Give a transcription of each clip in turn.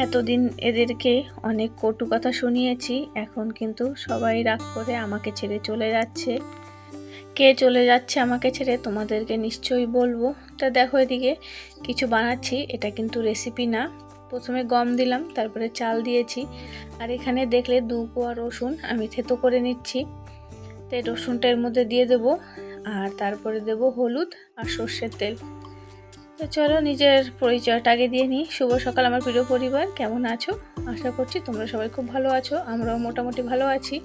এতদিন এদেরকে অনেক কটু কথা শুনিয়েছি, এখন কিন্তু সবাই রাগ করে আমাকে ছেড়ে চলে যাচ্ছে। কে চলে যাচ্ছে আমাকে ছেড়ে তোমাদেরকে নিশ্চয়ই বলবো। তা দেখো, এদিকে কিছু বানাচ্ছি, এটা কিন্তু রেসিপি না। প্রথমে গম দিলাম, তারপরে চাল দিয়েছি, আর এখানে দেখলে 2 কোয়া রসুন আমি থেতো করে নিচ্ছি। তো এই রসুনটা এর মধ্যে দিয়ে দেব, আর তারপরে দেব হলুদ আর সর্ষের তেল। তো চলো নিজের পরিচয়টা আগে দিয়ে নিই। শুভ সকাল আমার প্রিয় পরিবার, কেমন আছো? আশা করছি তোমরা সবাই খুব ভালো আছো, আমরাও মোটামুটি ভালো আছি।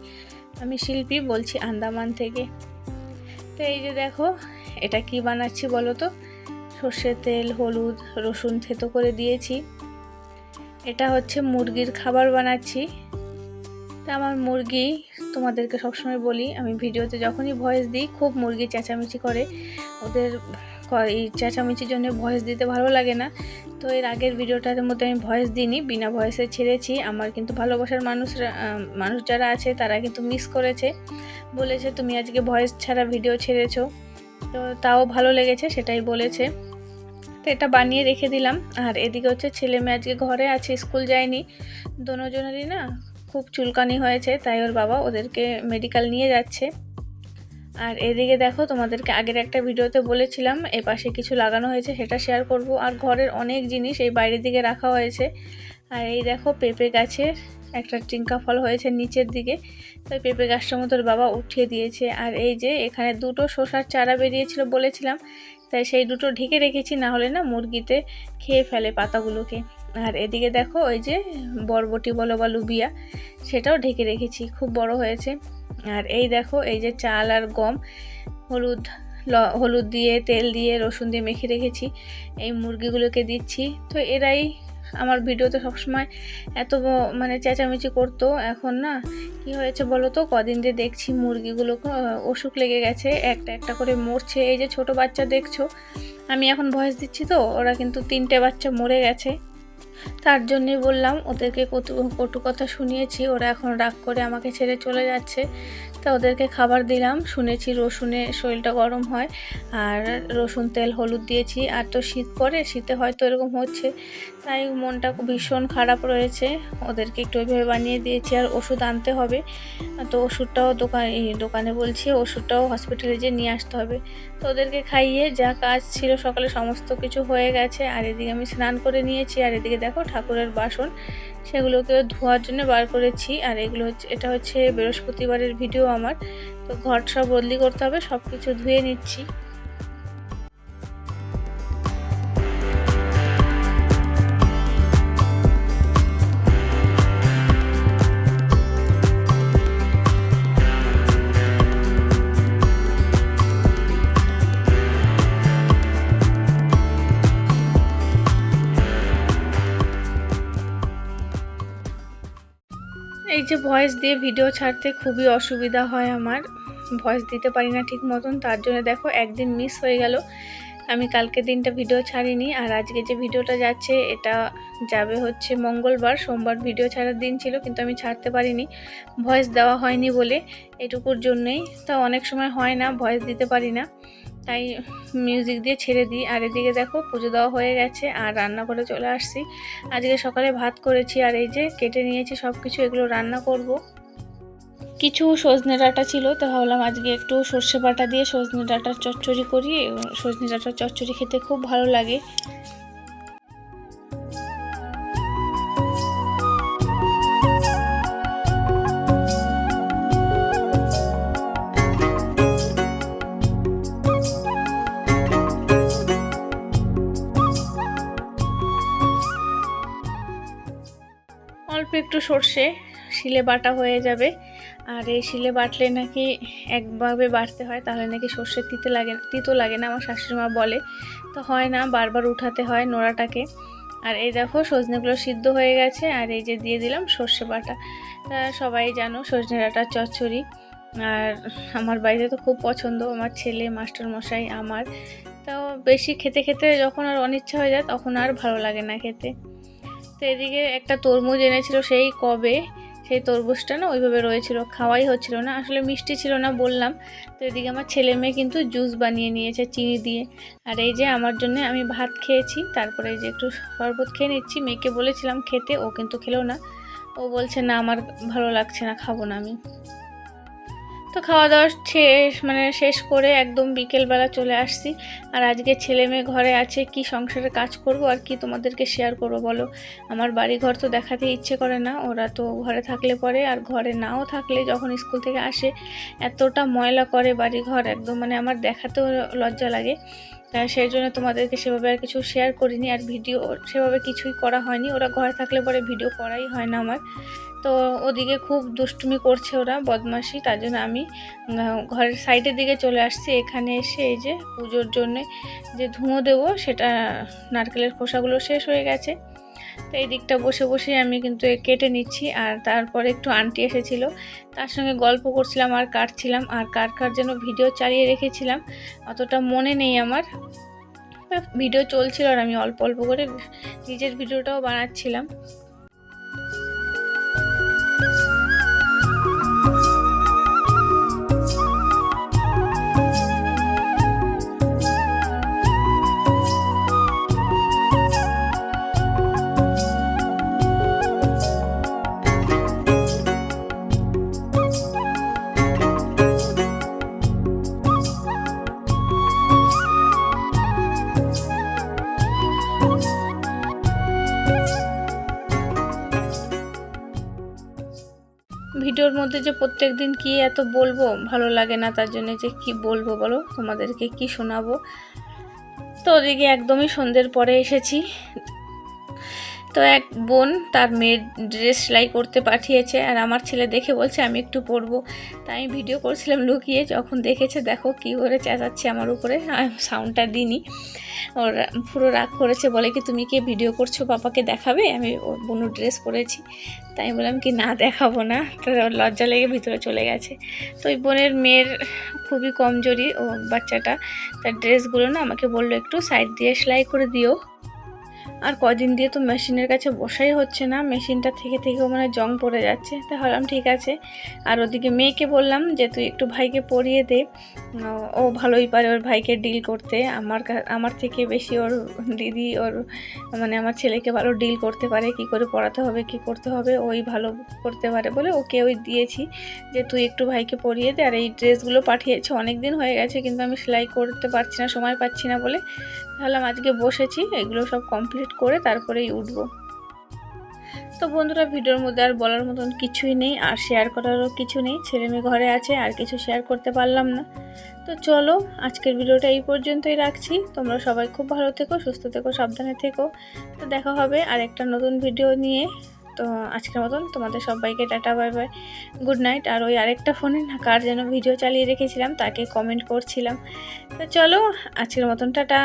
আমি শিল্পী বলছি, আন্দামান থেকে। তো এই যে দেখো, এটা কি বানাচ্ছি বলো তো? সর্ষের তেল, হলুদ, রসুন থেতো করে দিয়েছি। এটা হচ্ছে মুরগির খাবার বানাচ্ছি। তা আমার মুরগি, তোমাদেরকে সবসময় বলি, আমি ভিডিওতে যখনই ভয়েস দিই খুব মুরগি চেঁচামেচি করে। ওদের এই চেঁচামেচির জন্য ভয়েস দিতে ভালো লাগে না। তো এর আগের ভিডিওটার মধ্যে আমি ভয়েস দিইনি, বিনা ভয়েসে ছেড়েছি। আমার কিন্তু ভালোবাসার মানুষ যারা আছে তারা কিন্তু মিস করেছে, বলেছে তুমি আজকে ভয়েস ছাড়া ভিডিও ছেড়েছো। তো তাও ভালো লেগেছে, সেটাই বলেছে। তো এটা বানিয়ে রেখে দিলাম। আর এদিকে হচ্ছে ছেলে মেয়ে আজকে ঘরে আছে, স্কুল যায়নি। দুজনেরই না খুব চুলকানি হয়েছে, তাই ওর বাবা ওদেরকে মেডিকেল নিয়ে যাচ্ছে। আর এদিকে দেখো, তোমাদেরকে আগের একটা ভিডিওতে বলেছিলাম এই পাশে কিছু লাগানো হয়েছে, সেটা শেয়ার করব। আর ঘরের অনেক জিনিস এই বাইরের দিকে রাখা হয়েছে। আর এই দেখো, পেঁপে গাছের একটা টিঙ্কা ফল হয়েছে নিচের দিকে, তাই পেঁপে গাছটার মতো ওর বাবা উঠিয়ে দিয়েছে। আর এই যে এখানে 2টো শসার চারা বেরিয়েছিল বলেছিলাম, তাই সেই 2টো ঢেকে রেখেছি, না হলে না মুরগিতে খেয়ে ফেলে পাতাগুলোকে। আর এদিকে দেখো, ওই যে বরবটি বলো বা লুবিয়া, সেটাও ঢেকে রেখেছি, খুব বড় হয়েছে। আর এই দেখো, এই যে চাল আর গম হলুদ দিয়ে, তেল দিয়ে, রসুন দিয়ে মেখে রেখেছি, এই মুরগিগুলোকে দিচ্ছি। তো এরাই আমার ভিডিওতে সবসময় এত মানে চেঁচামেচি করতো। এখন না কি হয়েছে বলো তো, কদিন দিয়ে দেখছি মুরগিগুলো অসুখ লেগে গেছে, একটা একটা করে মরছে। এই যে ছোট বাচ্চা দেখছো, আমি এখন ভয়েস দিচ্ছি তো, ওরা কিন্তু 3টে বাচ্চা মরে গেছে। তার জন্যই বললাম, ওদেরকে কটু কথা শুনিয়েছি, ওরা এখন রাগ করে আমাকে ছেড়ে চলে যাচ্ছে। তা ওদেরকে খাবার দিলাম, শুনেছি রসুনে শরীরটা গরম হয়, আর রসুন তেল হলুদ দিয়েছি। আর তো শীত পড়ে, শীতে হয়তো এরকম হচ্ছে, তাই মনটা ভীষণ খারাপ রয়েছে। ওদেরকে একটু ওইভাবে বানিয়ে দিয়েছি। আর ওষুধ আনতে হবে, তো ওষুধটাও দোকানে বলছি, ওষুধটাও হসপিটালে যেয়ে নিয়ে আসতে হবে। তো ওদেরকে খাইয়ে যা কাজ ছিল সকালে সমস্ত কিছু হয়ে গেছে। আর এদিকে আমি স্নান করে নিয়েছি। আর এদিকে দেখো, ঠাকুরের বাসন সেগুলোকে ধোয়ার জন্য বার করেছি। আর এটা হচ্ছে বৃহস্পতিবারের ভিডিও আমার। তো ঘর সব বদলি করতে হবে, সব কিছু ধুয়ে নিচ্ছি। এই যে ভয়েস দিয়ে ভিডিও ছাড়তে খুবই অসুবিধা হয় আমার, ভয়েস দিতে পারি না ঠিক মতন। তার জন্য দেখো, একদিন মিস হয়ে গেল, আমি কালকে দিনটা ভিডিও ছাড়িনি। আর আজকে যে ভিডিওটা যাচ্ছে, এটা যাবে হচ্ছে মঙ্গলবার। সোমবার ভিডিও ছাড়ার দিন ছিল, কিন্তু আমি ছাড়তে পারিনি, ভয়েস দেওয়া হয়নি বলে, এটুকুর জন্যই। তা অনেক সময় হয় না, ভয়েস দিতে পারি না, তাই মিউজিক দিয়ে ছেড়ে দিই। আর এদিকে দেখো, পুজো দেওয়া হয়ে গেছে, আর রান্না করে চলে আসছি। আজকে সকালে ভাত করেছি, আর এই যে কেটে নিয়েছি সব কিছু, এগুলো রান্না করব। কিছু সজনে ডাঁটা ছিল, তো ভাবলাম আজকে একটু সর্ষে বাটা দিয়ে সজনে ডাঁটার চচ্চড়ি করি। সজনে ডাঁটার চচ্চড়ি খেতে খুব ভালো লাগে। অল্প একটু সর্ষে শিলে বাটা হয়ে যাবে। আর এই শিলে বাটলে নাকি একভাবে বাটতে হয়, তাহলে নাকি সর্ষে তিতো লাগে না, আমার শাশুড়ি মা বলে। তো হয় না, বারবার উঠাতে হয় নোড়াটাকে। আর এই দেখো, সজনেগুলো সিদ্ধ হয়ে গেছে। আর এই যে দিয়ে দিলাম সর্ষে বাটা। তা সবাই জানো সজনে ডাঁটার চচ্চড়ি, আর আমার বাড়িতে তো খুব পছন্দ, আমার ছেলে, মাস্টার মশাই, আমার। তাও বেশি খেতে খেতে যখন আর অনিচ্ছা হয়ে যায়, তখন আর ভালো লাগে না খেতে। তো এদিকে একটা তরমুজ এনেছিল সেই কবে, সেই তরমুজটা না ওইভাবে রয়েছিল, খাওয়াই হচ্ছিল না, আসলে মিষ্টি ছিল না বললাম। তো এদিকে আমার ছেলে মেয়ে কিন্তু জুস বানিয়ে নিয়েছে চিনি দিয়ে। আর এই যে আমার জন্য আমি ভাত খেয়েছি, তারপরে এই যে একটু শরবত খেয়ে নিচ্ছি। মেয়েকে বলেছিলাম খেতে, ও কিন্তু খেলো না। ও বলছে না আমার ভালো লাগছে না, খাবো না আমি। তো খাওয়া দাওয়া শেষ করে একদম বিকেলবেলা চলে আসছি। আর আজকে ছেলে মেয়ে ঘরে আছে, কি সংসারে কাজ করব আর কি তোমাদেরকে শেয়ার করব বলো। আমার বাড়ি ঘর তো দেখাতে ইচ্ছে করে না, ওরা তো ঘরে থাকলে পরে, আর ঘরে নাও থাকলে যখন স্কুল থেকে আসে এতটা ময়লা করে বাড়ি ঘর, একদম আমার দেখাতেও লজ্জা লাগে। সেই জন্য তোমাদেরকে সেভাবে আর কিছু শেয়ার করিনি, আর ভিডিও সেভাবে কিছুই করা হয়নি। ওরা ঘরে থাকলে পরে ভিডিও করাই হয় না আমার। তো ওদিকে খুব দুষ্টুমি করছে ওরা, বদমাশি, তার জন্য আমি ঘরের সাইডের দিকে চলে আসছি। এখানে এসে এই যে পুজোর জন্য যে ধুঁয়ো দেবো, সেটা নারকেলের খোসাগুলো শেষ হয়ে গেছে। তো এই দিকটা বসে বসে আমি কিন্তু কেটে নিচ্ছি। আর তারপরে একটু আন্টি এসেছিলো, তার সঙ্গে গল্প করছিলাম আর কাটছিলাম। আর কার যেন ভিডিও চালিয়ে রেখেছিলাম, অতটা মনে নেই আমার। ভিডিও চলছিল আর আমি অল্প অল্প করে নিজের ভিডিওটাও বানাচ্ছিলাম। ভিডিওর মধ্যে যে প্রত্যেক দিন কি এত বলবো, ভালো লাগে না, তার জন্য যে কি বলবো বলো, তোমাদেরকে কি শোনাবো। তো ওদিকে একদমই সন্ধ্যের পরে এসেছি। তো এক বোন তার মেয়ের ড্রেস সেলাই করতে পাঠিয়েছে, আর আমার ছেলে দেখে বলছে আমি একটু পরবো। তাই আমি ভিডিও করছিলাম লুকিয়ে, যখন দেখেছে দেখো কি করে চেঁচাচ্ছে আমার উপরে, আমি সাউন্ডটা দিইনি। ওর পুরো রাগ করেছে, বলে কি তুমি কি ভিডিও করছো, পাপাকে দেখাবে আমি ওর বোনের ড্রেস পরেছি। তাই বললাম কি না দেখাবো না, তো ওর লজ্জা লেগে ভিতরে চলে গেছে। তো ওই বোনের মেয়ের খুবই কমজোরি ও বাচ্চাটা, তার ড্রেসগুলো না আমাকে বললো একটু সাইড দিয়ে সেলাই করে দিও। আর কদিন দিয়ে তো মেশিনের কাছে বসাই হচ্ছে না, মেশিনটা থেকে থেকেও জং পড়ে যাচ্ছে। তা ভাবলাম ঠিক আছে। আর ওদিকে মেয়েকে বললাম যে তুই একটু ভাইকে পরিয়ে দে, ও ভালোই পারে ওর ভাইকে ডিল করতে। আমার থেকে বেশি ওর দিদি ওর আমার ছেলেকে ভালো ডিল করতে পারে, কি করে পড়াতে হবে কি করতে হবে ওই ভালো করতে পারে বলে ওকে ওই দিয়েছি যে তুই একটু ভাইকে পরিয়ে দে। আর এই ড্রেসগুলো পাঠিয়েছে, অনেক দিন হয়ে গেছে কিন্তু আমি সেলাই করতে পারছি না, সময় পাচ্ছি না বলে। ভাবলাম আজকে বসেছি, এগুলো সব কমপ্লিট করে তারপরেই উঠবো। তো বন্ধুরা, ভিডিওর মধ্যে আর বলার মতন কিছুই নেই, আর শেয়ার করারও কিছু নেই। ছেলে মেয়ে ঘরে আছে, আর কিছু শেয়ার করতে পারলাম না। তো চলো, আজকের ভিডিওটা এই পর্যন্তই রাখছি। তোমরা সবাই খুব ভালো থেকো, সুস্থ থেকো, সাবধানে থেকো। তো দেখা হবে আর একটা নতুন ভিডিও নিয়ে। তো আজকের মতন তোমাদের সবাইকে টাটা, বাই বাই, গুড নাইট। আর ওই আরেকটা ফোনে না কার যেন ভিডিও চালিয়ে রেখেছিলাম, তাকে কমেন্ট করছিলাম। তো চলো, আজকের মতন টাটা।